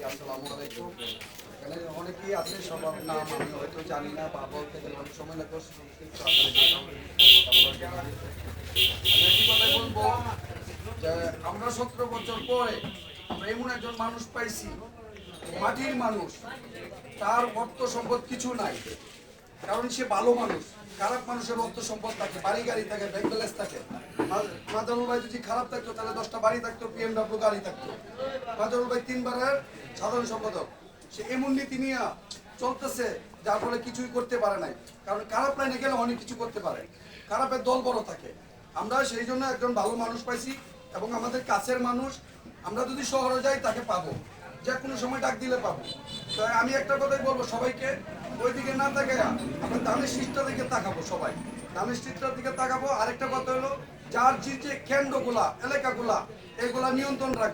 আসসালামু আলাইকুম। এখানে অনেকেই আছে, সবার নাম আমি হয়তো জানি না বা বলতে গেলে অনেক সময় লাগবে। সংক্ষিপ্ত আকারে আমি একটি কথাই বলবো যে আমরা 17 বছর পরে আমরা এমন একজন মানুষ পাইছি, মাটির মানুষ, তার অর্থ সম্পদ কিছু নাই, কারণ সে ভালো মানুষ। খারাপ মানুষের অর্থ সম্পদ থাকে, বাড়ি গাড়ি থাকে, ব্যাংক ব্যালেন্স থাকে। মাজারুল ভাই যদি খারাপ থাকতো তাহলে 10টা বাড়ি থাকতো, BMW গাড়ি থাকতো। মাজারুল ভাই 3বারের সাধারণ সম্পাদক, সে এমন নীতি নিয়ে চলতেছে যার ফলে কিছুই করতে পারে নাই। কারণ খারাপ লাইনে গেলে অনেক কিছু করতে পারে, খারাপের দল বড় থাকে। আমরা সেই জন্য একজন ভালো মানুষ পাইছি এবং আমাদের কাছের মানুষ। আমরা যদি শহরে যাই তাকে পাবো, যে কোনো সময় ডাক দিলে পাবো। তো আমি একটা কথাই বলবো সবাইকে, ওইদিকে না তাকায় আমরা ধানের শীষটার দিকে তাকাবো, সবাই ধানের শীষটার দিকে তাকাবো। আরেকটা কথা হলো, যার যে কেন্দ্রগুলা, এলাকাগুলা, এগুলা নিয়ন্ত্রণ রাখবে।